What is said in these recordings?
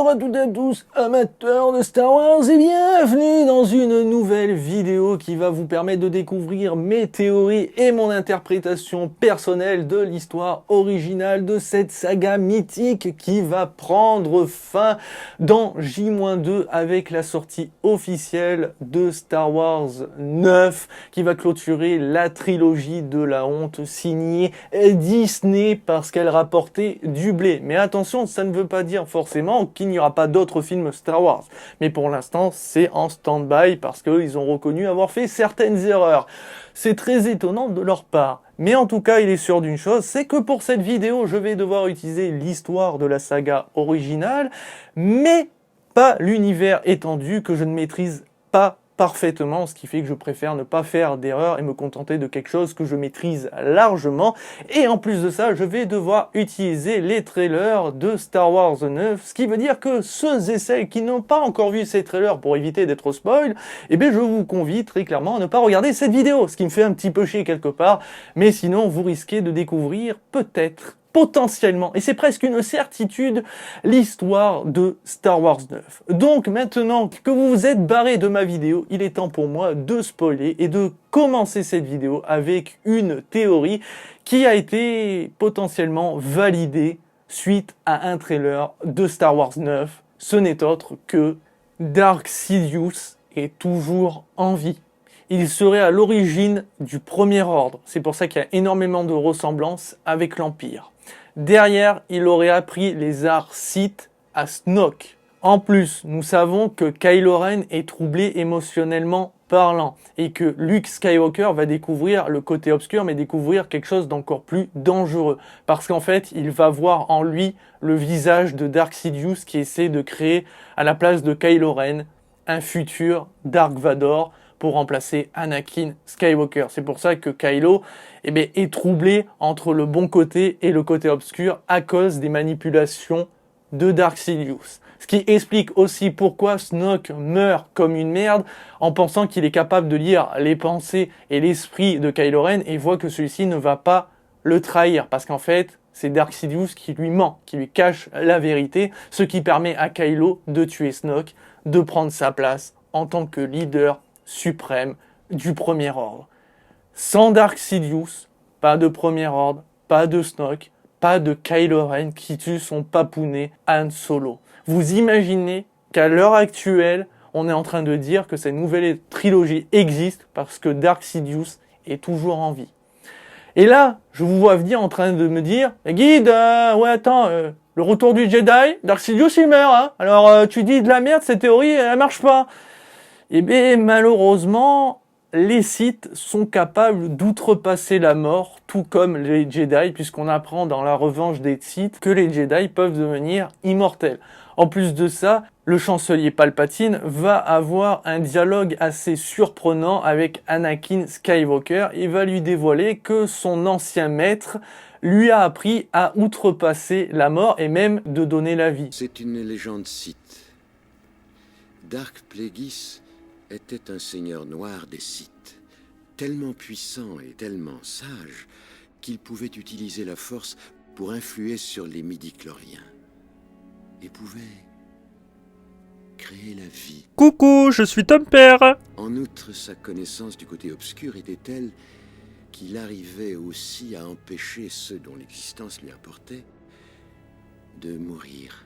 Bonjour à toutes et à tous, amateurs de Star Wars, et bienvenue dans une nouvelle vidéo qui va vous permettre de découvrir mes théories et mon interprétation personnelle de l'histoire originale de cette saga mythique qui va prendre fin dans J-2 avec la sortie officielle de Star Wars 9 qui va clôturer la trilogie de la honte signée Disney parce qu'elle rapportait du blé. Mais attention, ça ne veut pas dire forcément qu'il n'y aura pas d'autres films Star Wars. Mais pour l'instant, c'est en stand-by parce qu'ils ont reconnu avoir fait certaines erreurs. C'est très étonnant de leur part. Mais en tout cas, il est sûr d'une chose, c'est que pour cette vidéo, je vais devoir utiliser l'histoire de la saga originale, mais pas l'univers étendu que je ne maîtrise pas parfaitement, ce qui fait que je préfère ne pas faire d'erreur et me contenter de quelque chose que je maîtrise largement. Et en plus de ça, je vais devoir utiliser les trailers de Star Wars 9, ce qui veut dire que ceux et celles qui n'ont pas encore vu ces trailers pour éviter d'être spoil, eh bien je vous convie très clairement à ne pas regarder cette vidéo, ce qui me fait un petit peu chier quelque part, mais sinon vous risquez de découvrir peut-être potentiellement, et c'est presque une certitude, l'histoire de Star Wars 9. Donc maintenant que vous vous êtes barré de ma vidéo, il est temps pour moi de spoiler et de commencer cette vidéo avec une théorie qui a été potentiellement validée suite à un trailer de Star Wars 9. Ce n'est autre que Dark Sidious est toujours en vie. Il serait à l'origine du Premier Ordre. C'est pour ça qu'il y a énormément de ressemblances avec l'Empire. Derrière, il aurait appris les arts Sith à Snoke. En plus, nous savons que Kylo Ren est troublé émotionnellement parlant et que Luke Skywalker va découvrir le côté obscur, mais découvrir quelque chose d'encore plus dangereux. Parce qu'en fait, il va voir en lui le visage de Dark Sidious qui essaie de créer, à la place de Kylo Ren, un futur Dark Vador pour remplacer Anakin Skywalker. C'est pour ça que Kylo est troublé entre le bon côté et le côté obscur à cause des manipulations de Dark Sidious. Ce qui explique aussi pourquoi Snoke meurt comme une merde en pensant qu'il est capable de lire les pensées et l'esprit de Kylo Ren et voit que celui-ci ne va pas le trahir. Parce qu'en fait, c'est Dark Sidious qui lui ment, qui lui cache la vérité, ce qui permet à Kylo de tuer Snoke, de prendre sa place en tant que leader suprême du Premier Ordre. Sans Dark Sidious, pas de Premier Ordre, pas de Snoke, pas de Kylo Ren qui tue son papounet Han Solo. Vous imaginez qu'à l'heure actuelle, on est en train de dire que cette nouvelle trilogie existe parce que Dark Sidious est toujours en vie. Et là, je vous vois venir en train de me dire « Guide, ouais attends, le retour du Jedi, Dark Sidious il meurt, hein. Alors tu dis de la merde, cette théorie elle marche pas. » Eh bien, malheureusement, les Sith sont capables d'outrepasser la mort, tout comme les Jedi, puisqu'on apprend dans la revanche des Sith que les Jedi peuvent devenir immortels. En plus de ça, le chancelier Palpatine va avoir un dialogue assez surprenant avec Anakin Skywalker. Il va lui dévoiler que son ancien maître lui a appris à outrepasser la mort et même de donner la vie. C'est une légende Sith. Dark Plagueis était un seigneur noir des Sith, tellement puissant et tellement sage qu'il pouvait utiliser la force pour influer sur les midi-chloriens et pouvait créer la vie. Coucou, je suis ton père. En outre, sa connaissance du côté obscur était telle qu'il arrivait aussi à empêcher ceux dont l'existence lui apportait de mourir.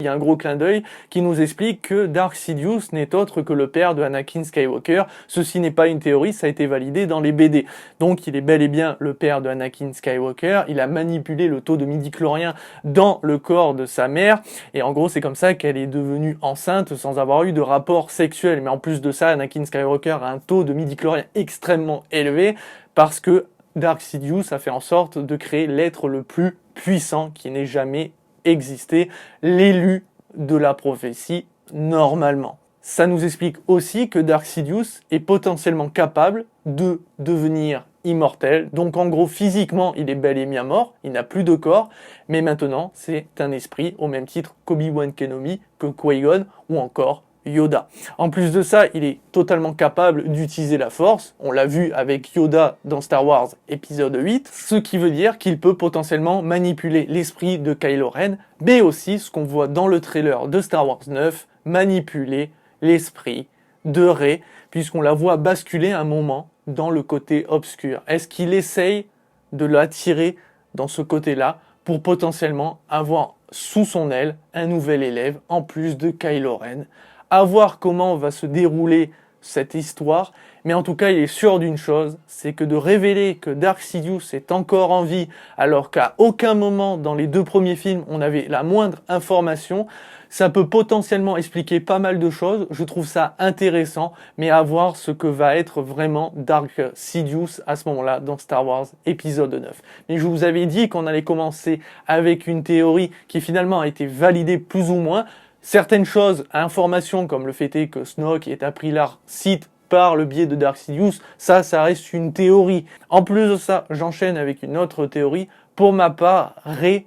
Il y a un gros clin d'œil qui nous explique que Dark Sidious n'est autre que le père de Anakin Skywalker. Ceci n'est pas une théorie, ça a été validé dans les BD. Donc il est bel et bien le père de Anakin Skywalker. Il a manipulé le taux de midi-chloriens dans le corps de sa mère. Et en gros, c'est comme ça qu'elle est devenue enceinte sans avoir eu de rapport sexuel. Mais en plus de ça, Anakin Skywalker a un taux de midi-chloriens extrêmement élevé parce que Dark Sidious a fait en sorte de créer l'être le plus puissant qui n'ait jamais exister, l'élu de la prophétie normalement. Ça nous explique aussi que Dark Sidious est potentiellement capable de devenir immortel. Donc en gros, physiquement, il est bel et bien mort, il n'a plus de corps, mais maintenant, c'est un esprit au même titre qu'Obi-Wan Kenobi, que Qui-Gon ou encore Yoda. En plus de ça, il est totalement capable d'utiliser la Force. On l'a vu avec Yoda dans Star Wars épisode 8, ce qui veut dire qu'il peut potentiellement manipuler l'esprit de Kylo Ren, mais aussi, ce qu'on voit dans le trailer de Star Wars 9, manipuler l'esprit de Rey, puisqu'on la voit basculer un moment dans le côté obscur. Est-ce qu'il essaye de l'attirer dans ce côté-là pour potentiellement avoir sous son aile un nouvel élève en plus de Kylo Ren? À voir comment va se dérouler cette histoire, mais en tout cas il est sûr d'une chose, c'est que de révéler que Darth Sidious est encore en vie alors qu'à aucun moment dans les 2 premiers films on avait la moindre information, ça peut potentiellement expliquer pas mal de choses. Je trouve ça intéressant, mais à voir ce que va être vraiment Darth Sidious à ce moment-là dans Star Wars épisode 9. Mais je vous avais dit qu'on allait commencer avec une théorie qui finalement a été validée plus ou moins. Certaines choses, informations comme le fait est que Snoke ait appris l'art Sith par le biais de Darth Sidious, ça reste une théorie. En plus de ça, j'enchaîne avec une autre théorie. Pour ma part, Rey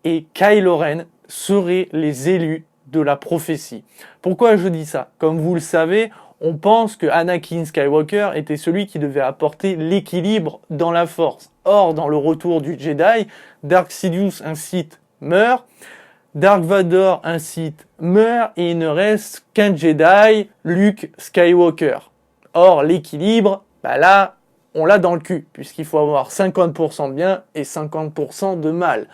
et Kylo Ren seraient les élus de la prophétie. Pourquoi je dis ça? Comme vous le savez, on pense que Anakin Skywalker était celui qui devait apporter l'équilibre dans la Force. Or, dans le retour du Jedi, Darth Sidious, un Sith, meurt. Dark Vador, un Sith, meurt et il ne reste qu'un Jedi, Luke Skywalker. Or, l'équilibre, là, on l'a dans le cul, puisqu'il faut avoir 50% de bien et 50% de mal.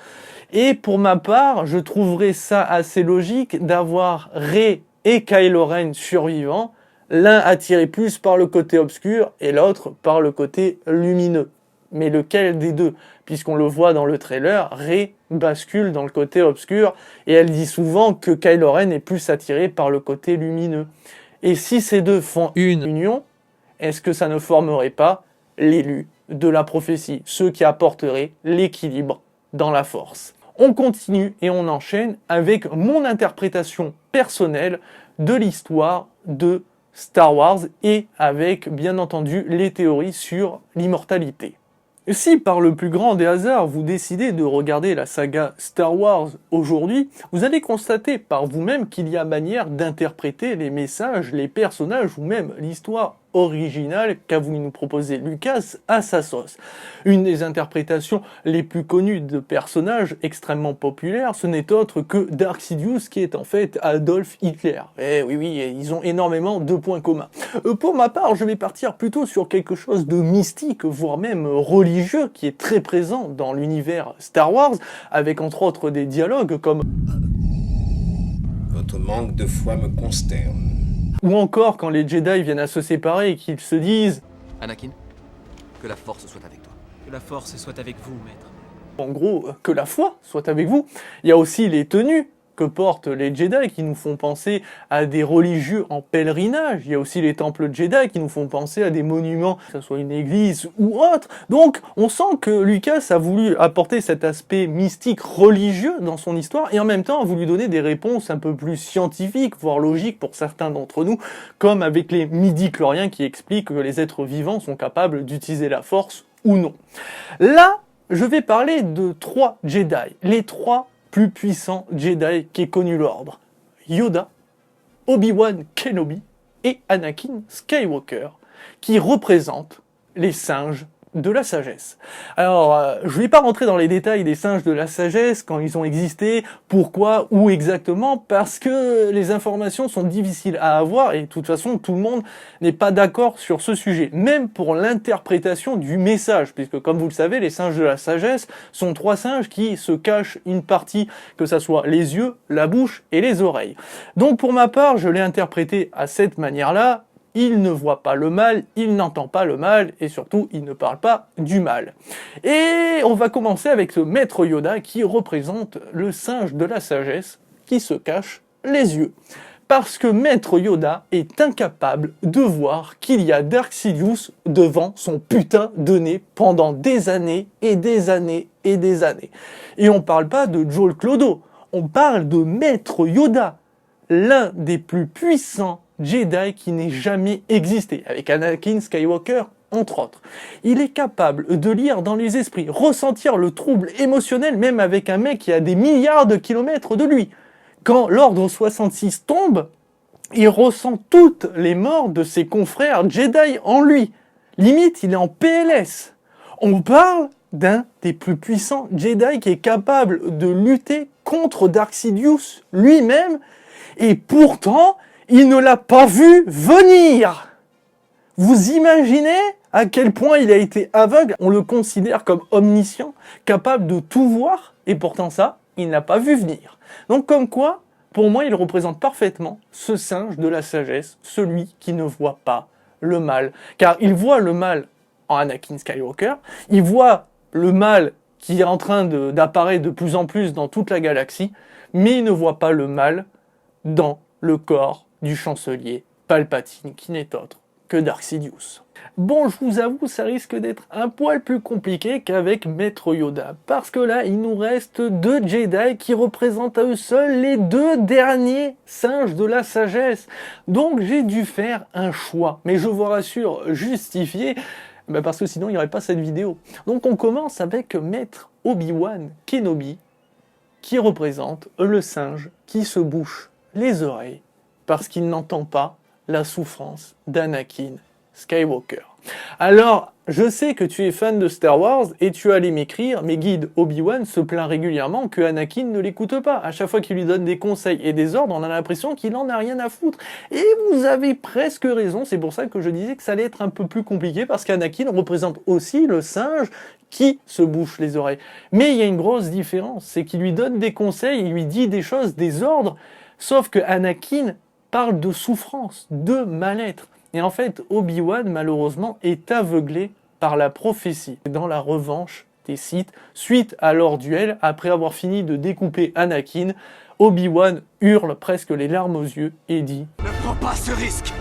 Et pour ma part, je trouverais ça assez logique d'avoir Rey et Kylo Ren survivants, l'un attiré plus par le côté obscur et l'autre par le côté lumineux. Mais lequel des deux? Puisqu'on le voit dans le trailer, Rey bascule dans le côté obscur et elle dit souvent que Kylo Ren est plus attiré par le côté lumineux. Et si ces deux font une union, est-ce que ça ne formerait pas l'élu de la prophétie, ceux qui apporteraient l'équilibre dans la Force? On continue et on enchaîne avec mon interprétation personnelle de l'histoire de Star Wars et avec bien entendu les théories sur l'immortalité. Si par le plus grand des hasards vous décidez de regarder la saga Star Wars aujourd'hui, vous allez constater par vous-même qu'il y a manière d'interpréter les messages, les personnages ou même l'histoire originale qu'a voulu nous proposer Lucas à sa sauce. Une des interprétations les plus connues de personnages extrêmement populaires, ce n'est autre que Darth Sidious qui est en fait Adolf Hitler. Eh oui, ils ont énormément de points communs. Pour ma part, je vais partir plutôt sur quelque chose de mystique, voire même religieux, qui est très présent dans l'univers Star Wars, avec entre autres des dialogues comme Votre manque de foi me consterne. Ou encore quand les Jedi viennent à se séparer et qu'ils se disent Anakin, que la force soit avec toi. Que la force soit avec vous, maître. en gros, que la foi soit avec vous. Il y a aussi les tenues que portent les Jedi qui nous font penser à des religieux en pèlerinage. Il y a aussi les temples Jedi qui nous font penser à des monuments, que ce soit une église ou autre. Donc, on sent que Lucas a voulu apporter cet aspect mystique religieux dans son histoire et en même temps a voulu donner des réponses un peu plus scientifiques, voire logiques pour certains d'entre nous, comme avec les midi-chloriens qui expliquent que les êtres vivants sont capables d'utiliser la force ou non. Là, je vais parler de 3 Jedi, les 3 plus puissant Jedi qu'ait connu l'ordre. Yoda, Obi-Wan Kenobi et Anakin Skywalker, qui représentent les singes de la sagesse. Alors, je ne vais pas rentrer dans les détails des singes de la sagesse, quand ils ont existé, pourquoi, où exactement, parce que les informations sont difficiles à avoir et de toute façon, tout le monde n'est pas d'accord sur ce sujet, même pour l'interprétation du message, puisque comme vous le savez, les singes de la sagesse sont 3 singes qui se cachent une partie, que ça soit les yeux, la bouche et les oreilles. Donc pour ma part, je l'ai interprété à cette manière-là. Il ne voit pas le mal, il n'entend pas le mal, et surtout, il ne parle pas du mal. Et on va commencer avec ce maître Yoda qui représente le singe de la sagesse qui se cache les yeux. Parce que maître Yoda est incapable de voir qu'il y a Darth Sidious devant son putain de nez pendant des années et des années et des années. Et on parle pas de Joel Clodo, on parle de maître Yoda, l'un des plus puissants Jedi qui n'ait jamais existé, avec Anakin Skywalker entre autres. Il est capable de lire dans les esprits, ressentir le trouble émotionnel même avec un mec qui a des milliards de kilomètres de lui. Quand l'ordre 66 tombe, Il ressent toutes les morts de ses confrères Jedi en lui. Limite, il est en PLS. On parle d'un des plus puissants Jedi qui est capable de lutter contre Dark Sidious lui-même, et pourtant, il ne l'a pas vu venir. Vous imaginez à quel point il a été aveugle? On le considère comme omniscient, capable de tout voir, et pourtant ça, il n'a pas vu venir. Donc comme quoi, pour moi, il représente parfaitement ce singe de la sagesse, celui qui ne voit pas le mal. Car il voit le mal en Anakin Skywalker, il voit le mal qui est en train d'apparaître de plus en plus dans toute la galaxie, mais il ne voit pas le mal dans le corps du chancelier Palpatine, qui n'est autre que Dark Sidious. Bon, je vous avoue, ça risque d'être un poil plus compliqué qu'avec Maître Yoda, parce que là, il nous reste 2 Jedi qui représentent à eux seuls les 2 derniers singes de la sagesse. Donc j'ai dû faire un choix, mais je vous rassure, justifié, parce que sinon il n'y aurait pas cette vidéo. Donc on commence avec Maître Obi-Wan Kenobi, qui représente le singe qui se bouche les oreilles, parce qu'il n'entend pas la souffrance d'Anakin Skywalker. Alors, je sais que tu es fan de Star Wars et tu allais m'écrire, mais guide Obi-Wan se plaint régulièrement que Anakin ne l'écoute pas. À chaque fois qu'il lui donne des conseils et des ordres, on a l'impression qu'il en a rien à foutre. Et vous avez presque raison, c'est pour ça que je disais que ça allait être un peu plus compliqué, parce qu'Anakin représente aussi le singe qui se bouche les oreilles. Mais il y a une grosse différence, c'est qu'il lui donne des conseils, il lui dit des choses, des ordres, sauf que Anakin parle de souffrance, de mal-être. Et en fait, Obi-Wan, malheureusement, est aveuglé par la prophétie. Dans la revanche des Sith, suite à leur duel, après avoir fini de découper Anakin, Obi-Wan hurle presque les larmes aux yeux et dit « Ne prends pas ce risque!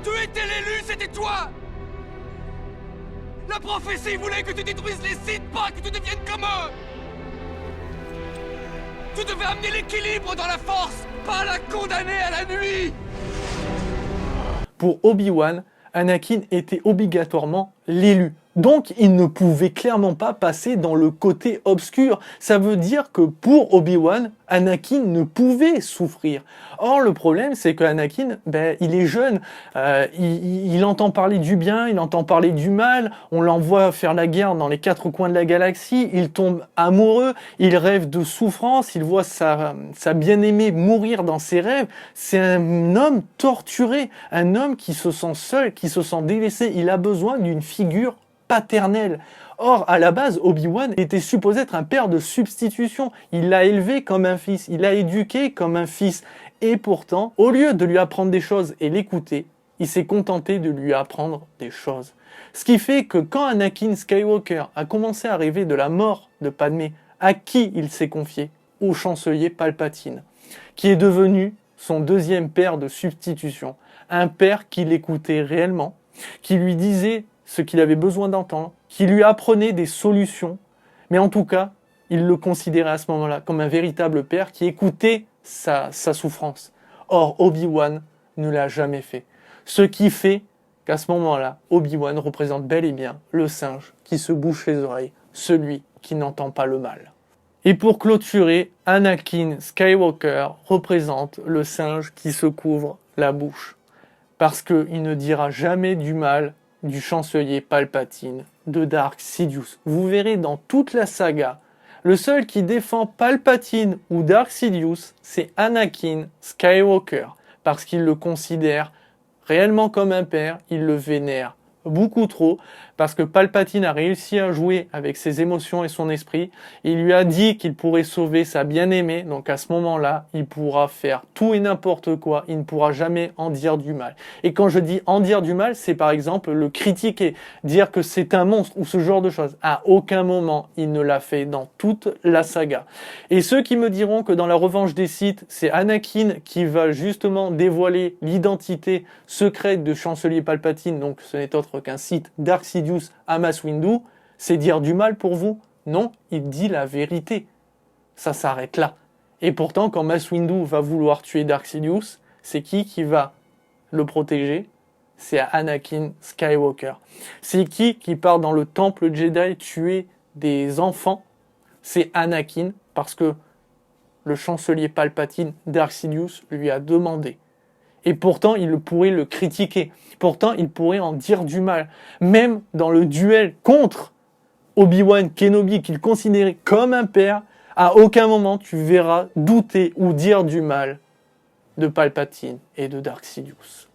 Tu étais l'élu, c'était toi! La prophétie voulait que tu détruises les Sith, pas que tu deviennes comme eux! Tu devais amener l'équilibre dans la force, pas la condamner à la nuit! » Pour Obi-Wan, Anakin était obligatoirement l'élu. Donc, il ne pouvait clairement pas passer dans le côté obscur. Ça veut dire que pour Obi-Wan, Anakin ne pouvait souffrir. Or, le problème, c'est qu'Anakin, il est jeune, il entend parler du bien, il entend parler du mal, on l'envoie faire la guerre dans les 4 coins de la galaxie, il tombe amoureux, il rêve de souffrance, il voit sa bien-aimée mourir dans ses rêves. C'est un homme torturé, un homme qui se sent seul, qui se sent délaissé. Il a besoin d'une figure paternelle. Or, à la base, Obi-Wan était supposé être un père de substitution. Il l'a élevé comme un fils, il l'a éduqué comme un fils. Et pourtant, au lieu de lui apprendre des choses et l'écouter, il s'est contenté de lui apprendre des choses. Ce qui fait que quand Anakin Skywalker a commencé à rêver de la mort de Padmé, à qui il s'est confié? Au chancelier Palpatine, qui est devenu son 2e père de substitution. Un père qui l'écoutait réellement, qui lui disait ce qu'il avait besoin d'entendre, qui lui apprenait des solutions, mais en tout cas, il le considérait à ce moment-là comme un véritable père qui écoutait sa souffrance. Or, Obi-Wan ne l'a jamais fait. Ce qui fait qu'à ce moment-là, Obi-Wan représente bel et bien le singe qui se bouche les oreilles, celui qui n'entend pas le mal. Et pour clôturer, Anakin Skywalker représente le singe qui se couvre la bouche, parce qu'il ne dira jamais du mal du chancelier Palpatine, de Dark Sidious. Vous verrez dans toute la saga, le seul qui défend Palpatine ou Dark Sidious, c'est Anakin Skywalker, parce qu'il le considère réellement comme un père, il le vénère beaucoup trop, parce que Palpatine a réussi à jouer avec ses émotions et son esprit. Il lui a dit qu'il pourrait sauver sa bien-aimée, donc à ce moment-là, il pourra faire tout et n'importe quoi, il ne pourra jamais en dire du mal. Et quand je dis en dire du mal, c'est par exemple le critiquer, dire que c'est un monstre ou ce genre de choses. À aucun moment, il ne l'a fait dans toute la saga. Et ceux qui me diront que dans la revanche des Sith, c'est Anakin qui va justement dévoiler l'identité secrète de chancelier Palpatine, donc ce n'est autre qu'un Sith Dark Sidious à Mace Windu, c'est dire du mal pour vous? Non, il dit la vérité. Ça s'arrête là. Et pourtant, quand Mace Windu va vouloir tuer Darth Sidious, c'est qui va le protéger? C'est Anakin Skywalker. C'est qui part dans le temple Jedi tuer des enfants? C'est Anakin, parce que le chancelier Palpatine, Darth Sidious, lui a demandé. Et pourtant, il pourrait le critiquer. Pourtant, il pourrait en dire du mal. Même dans le duel contre Obi-Wan Kenobi, qu'il considérait comme un père, à aucun moment tu verras douter ou dire du mal de Palpatine et de Darth Sidious.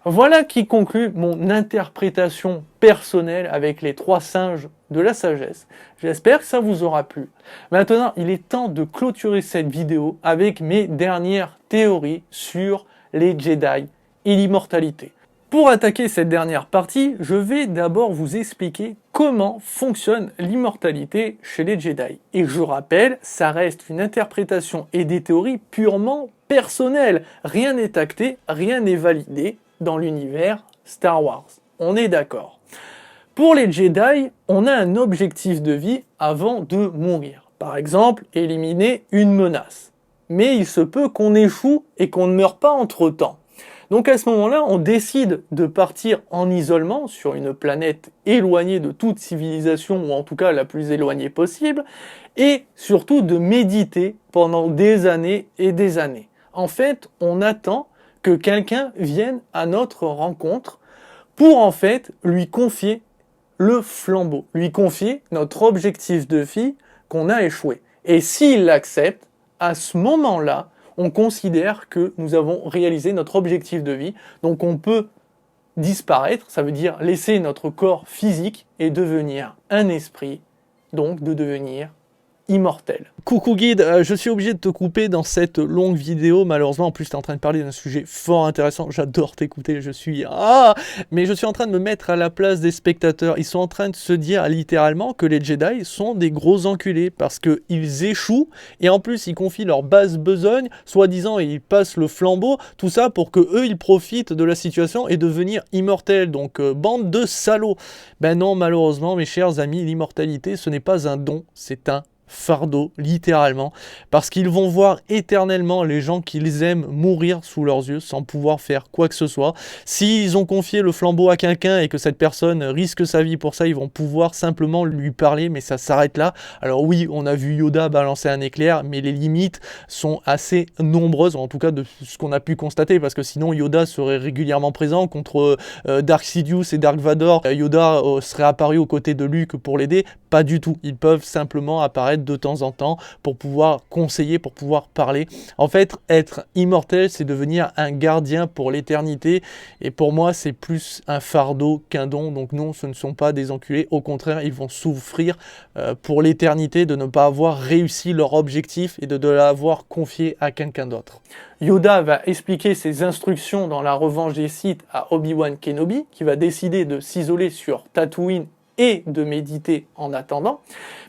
Voilà qui conclut mon interprétation personnelle avec les 3 singes de la sagesse. J'espère que ça vous aura plu. Maintenant, il est temps de clôturer cette vidéo avec mes dernières théories sur les Jedi et l'immortalité. Pour attaquer cette dernière partie, je vais d'abord vous expliquer comment fonctionne l'immortalité chez les Jedi. Et je rappelle, ça reste une interprétation et des théories purement personnelles. Rien n'est acté, rien n'est validé dans l'univers Star Wars. On est d'accord. Pour les Jedi, on a un objectif de vie avant de mourir. Par exemple, éliminer une menace. Mais il se peut qu'on échoue et qu'on ne meure pas entre-temps. Donc à ce moment-là, on décide de partir en isolement sur une planète éloignée de toute civilisation, ou en tout cas la plus éloignée possible, et surtout de méditer pendant des années et des années. En fait, on attend que quelqu'un vienne à notre rencontre pour en fait lui confier le flambeau, lui confier notre objectif de vie qu'on a échoué. Et s'il l'accepte, à ce moment-là, on considère que nous avons réalisé notre objectif de vie. Donc on peut disparaître, ça veut dire laisser notre corps physique et devenir un esprit, donc de devenir immortel. Coucou guide, je suis obligé de te couper dans cette longue vidéo, malheureusement en plus tu es en train de parler d'un sujet fort intéressant, j'adore t'écouter, mais je suis en train de me mettre à la place des spectateurs. Ils sont en train de se dire littéralement que les Jedi sont des gros enculés parce qu'ils échouent et en plus ils confient leur basse besogne, soi-disant et ils passent le flambeau, tout ça pour que eux ils profitent de la situation et devenir immortels, donc bande de salauds. Ben non, malheureusement mes chers amis, l'immortalité ce n'est pas un don, c'est un fardeau, littéralement, parce qu'ils vont voir éternellement les gens qu'ils aiment mourir sous leurs yeux sans pouvoir faire quoi que ce soit. S'ils ont confié le flambeau à quelqu'un et que cette personne risque sa vie pour ça, ils vont pouvoir simplement lui parler, mais ça s'arrête là. Alors oui, on a vu Yoda balancer un éclair, mais les limites sont assez nombreuses, en tout cas de ce qu'on a pu constater, parce que sinon Yoda serait régulièrement présent contre Darth Sidious et Dark Vador. Yoda serait apparu aux côtés de Luke pour l'aider. Pas du tout, ils peuvent simplement apparaître de temps en temps pour pouvoir conseiller, pour pouvoir parler. En fait, être immortel, c'est devenir un gardien pour l'éternité, et pour moi, c'est plus un fardeau qu'un don. Donc non, ce ne sont pas des enculés, au contraire, ils vont souffrir pour l'éternité de ne pas avoir réussi leur objectif et de l'avoir confié à quelqu'un d'autre. Yoda va expliquer ses instructions dans la revanche des Sith à Obi-Wan Kenobi, qui va décider de s'isoler sur Tatooine et de méditer en attendant,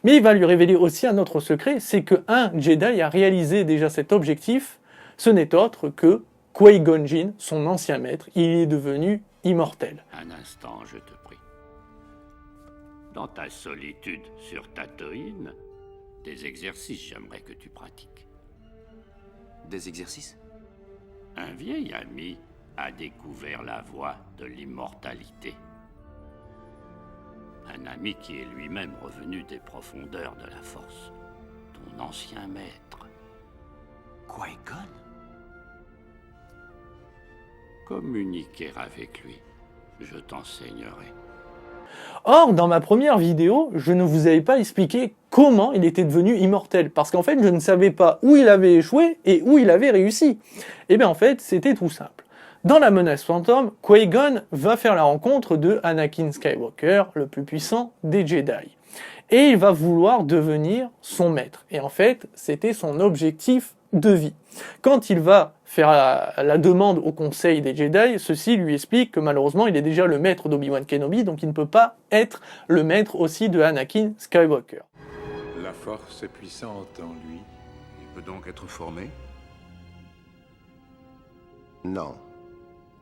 mais il va lui révéler aussi un autre secret, c'est qu'un Jedi a réalisé déjà cet objectif, ce n'est autre que Qui-Gon Jinn, son ancien maître, il est devenu immortel. Un instant, je te prie. Dans ta solitude sur Tatooine, des exercices j'aimerais que tu pratiques. Des exercices? Un vieil ami a découvert la voie de l'immortalité. Un ami qui est lui-même revenu des profondeurs de la force. Ton ancien maître. Qui-Gon? Communiquer avec lui. Je t'enseignerai. Or, dans ma première vidéo, je ne vous avais pas expliqué comment il était devenu immortel, parce qu'en fait, je ne savais pas où il avait échoué et où il avait réussi. Et bien en fait, c'était tout simple. Dans la menace fantôme, Qui-Gon va faire la rencontre de Anakin Skywalker, le plus puissant des Jedi. Et il va vouloir devenir son maître. Et en fait, c'était son objectif de vie. Quand il va faire la demande au conseil des Jedi, ceux-ci lui expliquent que malheureusement, il est déjà le maître d'Obi-Wan Kenobi, donc il ne peut pas être le maître aussi de Anakin Skywalker. La force est puissante en lui. Il peut donc être formé? Non.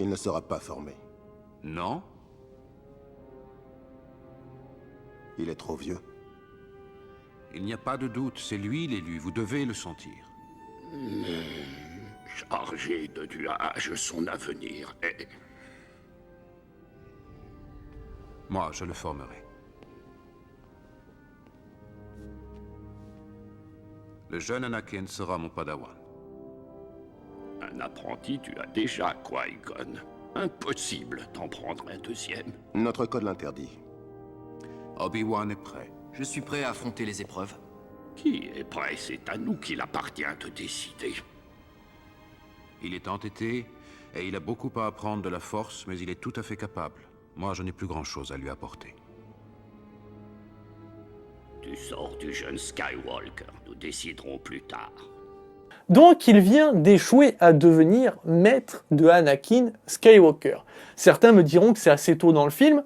Il ne sera pas formé. Non? Il est trop vieux. Il n'y a pas de doute, c'est lui l'élu, vous devez le sentir. Chargé de nuages son avenir est... Moi, je le formerai. Le jeune Anakin sera mon padawan. Un apprenti, tu as déjà, Qui-Gon. Impossible d'en prendre un deuxième. Notre code l'interdit. Obi-Wan est prêt. Je suis prêt à affronter les épreuves. Qui est prêt? C'est à nous qu'il appartient de décider. Il est entêté, et il a beaucoup à apprendre de la Force, mais il est tout à fait capable. Moi, je n'ai plus grand-chose à lui apporter. Du sort du jeune Skywalker, nous déciderons plus tard. Donc il vient d'échouer à devenir maître de Anakin Skywalker. Certains me diront que c'est assez tôt dans le film,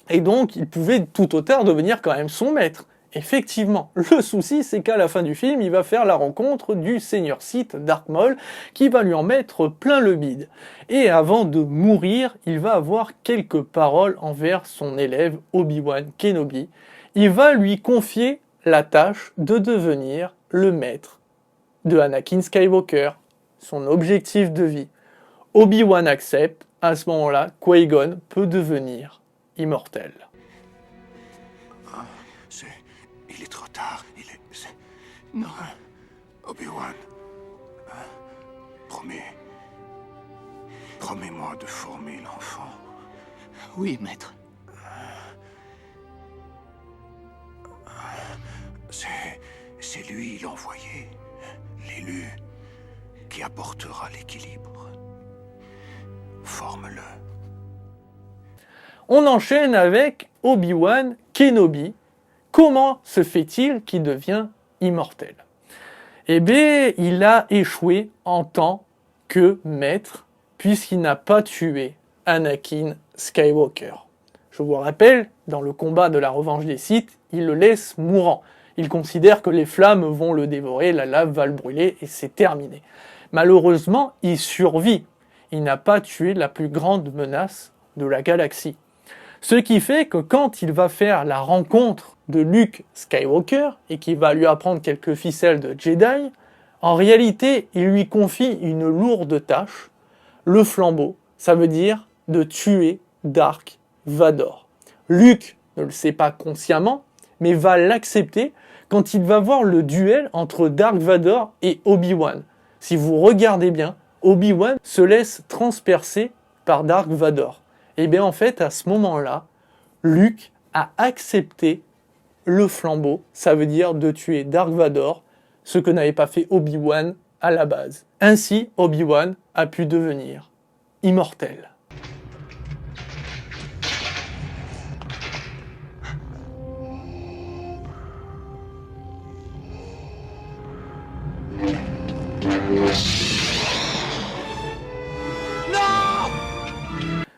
et donc il pouvait tout au tard devenir quand même son maître. Effectivement, le souci c'est qu'à la fin du film, il va faire la rencontre du Seigneur Sith Darth Maul, qui va lui en mettre plein le bide. Et avant de mourir, il va avoir quelques paroles envers son élève Obi-Wan Kenobi. Il va lui confier la tâche de devenir le maître de Anakin Skywalker, son objectif de vie. Obi-Wan accepte, à ce moment-là, Qui-Gon peut devenir immortel. Il est trop tard, Non. Obi-Wan. Promets-moi de former l'enfant. Oui, maître. C'est lui l'envoyé, l'élu, qui apportera l'équilibre. Forme-le. On enchaîne avec Obi-Wan Kenobi. Comment se fait-il qu'il devient immortel? Eh bien, il a échoué en tant que maître, puisqu'il n'a pas tué Anakin Skywalker. Je vous rappelle, dans le combat de la revanche des Sith, il le laisse mourant. Il considère que les flammes vont le dévorer, la lave va le brûler et c'est terminé. Malheureusement, il survit. Il n'a pas tué la plus grande menace de la galaxie. Ce qui fait que quand il va faire la rencontre de Luke Skywalker et qu'il va lui apprendre quelques ficelles de Jedi, en réalité, il lui confie une lourde tâche, le flambeau, ça veut dire de tuer Dark Vador. Luke ne le sait pas consciemment, mais va l'accepter quand il va voir le duel entre Dark Vador et Obi-Wan. Si vous regardez bien, Obi-Wan se laisse transpercer par Dark Vador. Et bien en fait, à ce moment-là, Luke a accepté le flambeau, ça veut dire de tuer Dark Vador, ce que n'avait pas fait Obi-Wan à la base. Ainsi, Obi-Wan a pu devenir immortel.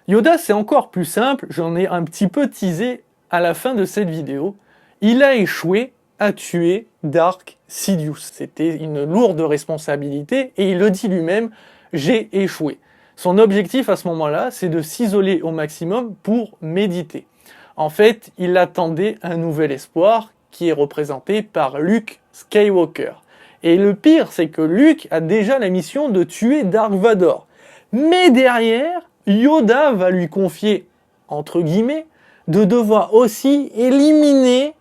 Yoda, c'est encore plus simple, j'en ai un petit peu teasé à la fin de cette vidéo. Il a échoué à tuer Dark Sidious. C'était une lourde responsabilité et il le dit lui-même, j'ai échoué. Son objectif à ce moment-là, c'est de s'isoler au maximum pour méditer. En fait, il attendait un nouvel espoir qui est représenté par Luke Skywalker. Et le pire, c'est que Luke a déjà la mission de tuer Dark Vador. Mais derrière, Yoda va lui confier, entre guillemets, de devoir aussi éliminer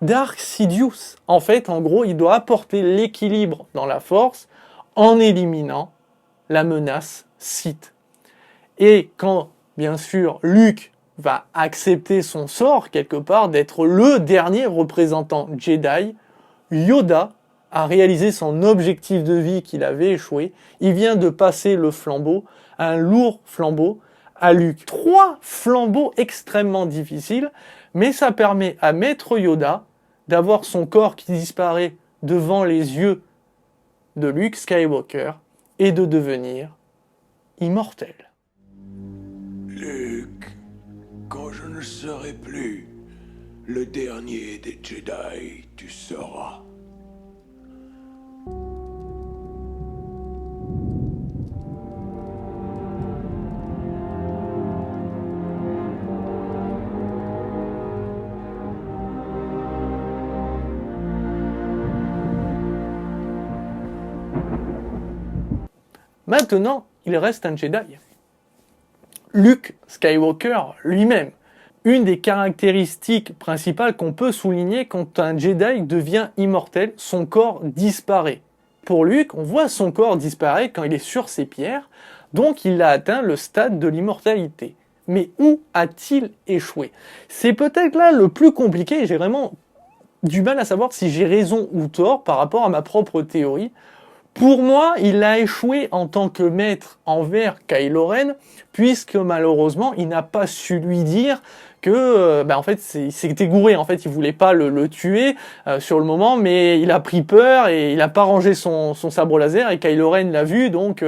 Dark Sidious. En fait, en gros, il doit apporter l'équilibre dans la Force en éliminant la menace Sith. Et quand, bien sûr, Luke va accepter son sort, quelque part, d'être le dernier représentant Jedi, Yoda a réalisé son objectif de vie qu'il avait échoué. Il vient de passer le flambeau, un lourd flambeau, à Luke. 3 flambeaux extrêmement difficiles, mais ça permet à Maître Yoda d'avoir son corps qui disparaît devant les yeux de Luke Skywalker et de devenir immortel. Luke, quand je ne serai plus le dernier des Jedi, tu seras. Maintenant, il reste un Jedi. Luke Skywalker lui-même. Une des caractéristiques principales qu'on peut souligner quand un Jedi devient immortel, son corps disparaît. Pour Luke, on voit son corps disparaître quand il est sur ses pierres, donc il a atteint le stade de l'immortalité. Mais où a-t-il échoué? C'est peut-être là le plus compliqué, j'ai vraiment du mal à savoir si j'ai raison ou tort par rapport à ma propre théorie. Pour moi, il a échoué en tant que maître envers Kylo Ren, puisque malheureusement, il n'a pas su lui dire que, en fait, il s'était gouré. En fait, il voulait pas le tuer sur le moment, mais il a pris peur et il a pas rangé son sabre laser et Kylo Ren l'a vu, donc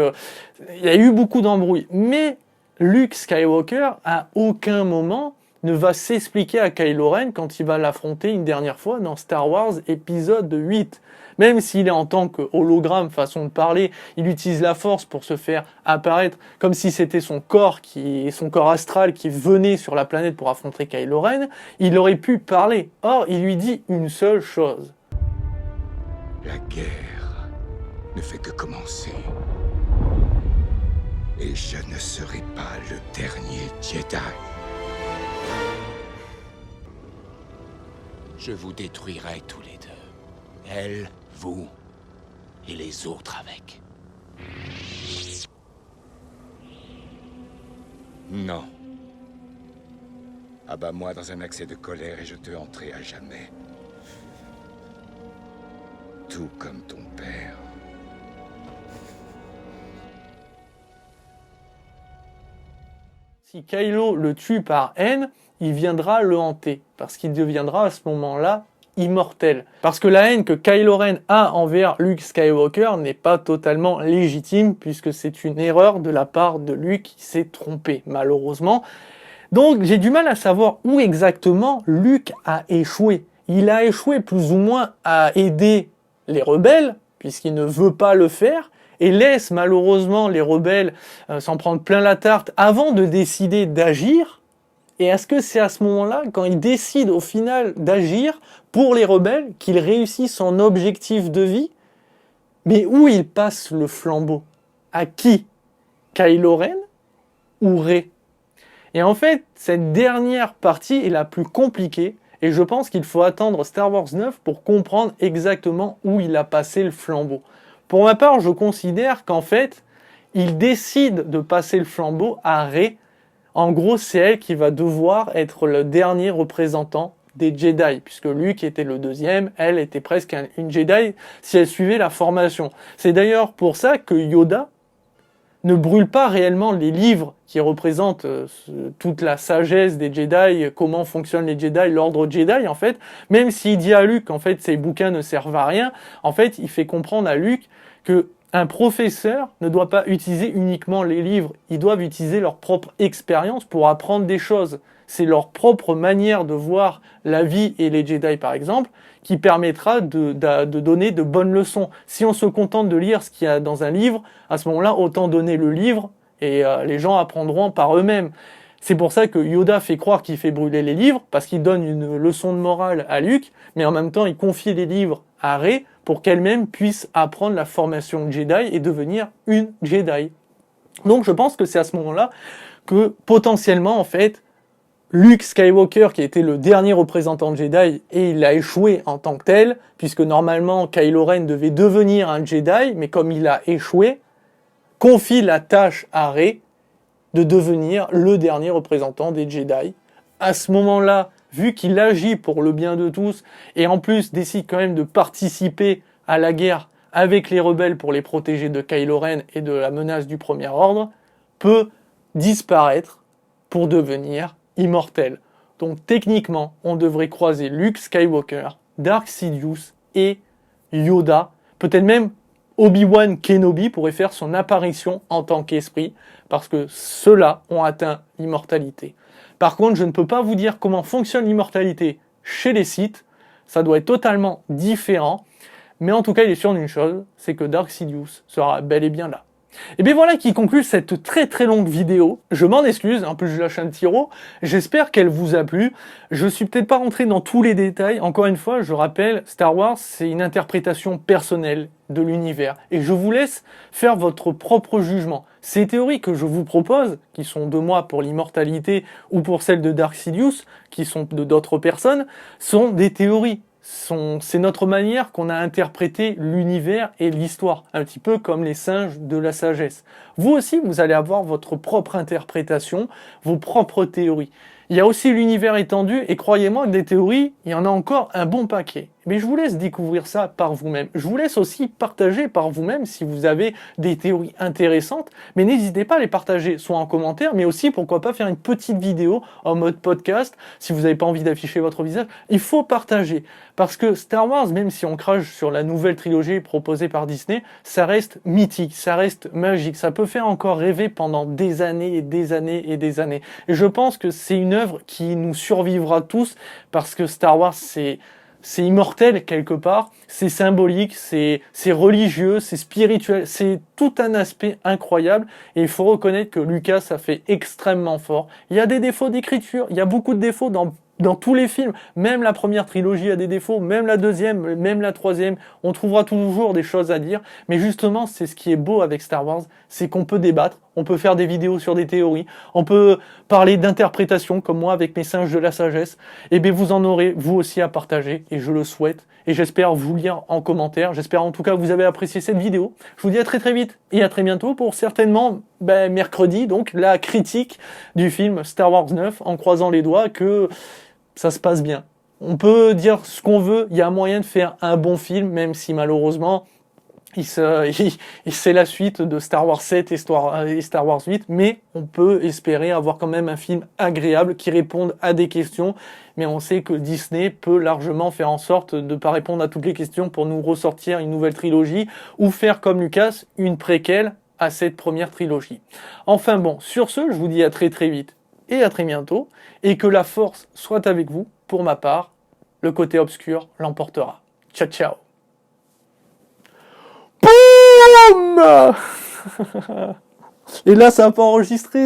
il y a eu beaucoup d'embrouilles. Mais Luke Skywalker, à aucun moment, ne va s'expliquer à Kylo Ren quand il va l'affronter une dernière fois dans Star Wars épisode 8. Même s'il est en tant que hologramme, façon de parler, il utilise la force pour se faire apparaître comme si c'était son corps astral qui venait sur la planète pour affronter Kylo Ren, il aurait pu parler. Or, il lui dit une seule chose. La guerre ne fait que commencer. Et je ne serai pas le dernier Jedi. Je vous détruirai tous les deux. Elle, vous et les autres avec. Non. Abats-moi dans un accès de colère et je te hanterai à jamais. Tout comme ton père. Si Kylo le tue par haine, il viendra le hanter, parce qu'il deviendra à ce moment-là immortel. Parce que la haine que Kylo Ren a envers Luke Skywalker n'est pas totalement légitime, puisque c'est une erreur de la part de Luke qui s'est trompé, malheureusement. Donc j'ai du mal à savoir où exactement Luke a échoué. Il a échoué plus ou moins à aider les rebelles, puisqu'il ne veut pas le faire, et laisse malheureusement les rebelles s'en prendre plein la tarte avant de décider d'agir. Et est-ce que c'est à ce moment-là, quand il décide au final d'agir pour les rebelles, qu'il réussit son objectif de vie? Mais où il passe le flambeau? À qui? Kylo Ren ou Rey? Et en fait, cette dernière partie est la plus compliquée, et je pense qu'il faut attendre Star Wars 9 pour comprendre exactement où il a passé le flambeau. Pour ma part, je considère qu'en fait, il décide de passer le flambeau à Rey. En gros, c'est elle qui va devoir être le dernier représentant des Jedi, puisque Luke était le deuxième, elle était presque une Jedi si elle suivait la formation. C'est d'ailleurs pour ça que Yoda ne brûle pas réellement les livres qui représentent toute la sagesse des Jedi, comment fonctionnent les Jedi, l'ordre Jedi, en fait. Même s'il dit à Luke, en fait, ces bouquins ne servent à rien, en fait, il fait comprendre à Luke que un professeur ne doit pas utiliser uniquement les livres, ils doivent utiliser leur propre expérience pour apprendre des choses. C'est leur propre manière de voir la vie et les Jedi, par exemple, qui permettra de donner de bonnes leçons. Si on se contente de lire ce qu'il y a dans un livre, à ce moment-là, autant donner le livre et les gens apprendront par eux-mêmes. C'est pour ça que Yoda fait croire qu'il fait brûler les livres, parce qu'il donne une leçon de morale à Luke, mais en même temps, il confie les livres à Rey pour qu'elle-même puisse apprendre la formation Jedi et devenir une Jedi. Donc je pense que c'est à ce moment-là que potentiellement, en fait, Luke Skywalker, qui était le dernier représentant de Jedi, et il a échoué en tant que tel, puisque normalement Kylo Ren devait devenir un Jedi, mais comme il a échoué, confie la tâche à Rey de devenir le dernier représentant des Jedi. À ce moment-là, vu qu'il agit pour le bien de tous, et en plus décide quand même de participer à la guerre avec les rebelles pour les protéger de Kylo Ren et de la menace du Premier Ordre, peut disparaître pour devenir immortel. Donc techniquement, on devrait croiser Luke Skywalker, Dark Sidious et Yoda, peut-être même Obi-Wan Kenobi pourrait faire son apparition en tant qu'esprit, parce que ceux-là ont atteint l'immortalité. Par contre, je ne peux pas vous dire comment fonctionne l'immortalité chez les Sith, ça doit être totalement différent, mais en tout cas, il est sûr d'une chose, c'est que Dark Sidious sera bel et bien là. Et bien voilà qui conclut cette très très longue vidéo. Je m'en excuse, en plus je lâche un petit rot. J'espère qu'elle vous a plu. Je suis peut-être pas rentré dans tous les détails. Encore une fois, je rappelle, Star Wars, c'est une interprétation personnelle de l'univers. Et je vous laisse faire votre propre jugement. Ces théories que je vous propose, qui sont de moi pour l'immortalité ou pour celles de Dark Sidious, qui sont de d'autres personnes, sont des théories. C'est notre manière qu'on a interprété l'univers et l'histoire, un petit peu comme les singes de la sagesse. Vous aussi, vous allez avoir votre propre interprétation, vos propres théories. Il y a aussi l'univers étendu, et croyez-moi que des théories, il y en a encore un bon paquet. Mais je vous laisse découvrir ça par vous-même. Je vous laisse aussi partager par vous-même si vous avez des théories intéressantes, mais n'hésitez pas à les partager, soit en commentaire, mais aussi, pourquoi pas, faire une petite vidéo en mode podcast, si vous n'avez pas envie d'afficher votre visage. Il faut partager, parce que Star Wars, même si on crache sur la nouvelle trilogie proposée par Disney, ça reste mythique, ça reste magique, ça peut faire encore rêver pendant des années et des années et des années. Et je pense que c'est une œuvre qui nous survivra tous, parce que Star Wars, c'est immortel quelque part, c'est symbolique, c'est religieux, c'est spirituel, c'est tout un aspect incroyable, et il faut reconnaître que Lucas a fait extrêmement fort. Il y a des défauts d'écriture, il y a beaucoup de défauts dans tous les films, même la première trilogie a des défauts, même la deuxième, même la troisième, on trouvera toujours des choses à dire, mais justement c'est ce qui est beau avec Star Wars, c'est qu'on peut débattre, on peut faire des vidéos sur des théories, on peut parler d'interprétation comme moi avec mes singes de la sagesse, et bien vous en aurez vous aussi à partager, et je le souhaite, et j'espère vous lire en commentaire, j'espère en tout cas que vous avez apprécié cette vidéo. Je vous dis à très très vite, et à très bientôt pour certainement, mercredi, donc la critique du film Star Wars 9, en croisant les doigts que ça se passe bien. On peut dire ce qu'on veut, il y a moyen de faire un bon film, même si malheureusement, c'est la suite de Star Wars 7 et Star Wars 8, mais on peut espérer avoir quand même un film agréable qui réponde à des questions, mais on sait que Disney peut largement faire en sorte de ne pas répondre à toutes les questions pour nous ressortir une nouvelle trilogie, ou faire comme Lucas, une préquelle à cette première trilogie. Enfin bon, sur ce, je vous dis à très très vite et à très bientôt, et que la force soit avec vous. Pour ma part, le côté obscur l'emportera. Ciao ciao. Boum. Et là ça n'a pas enregistré.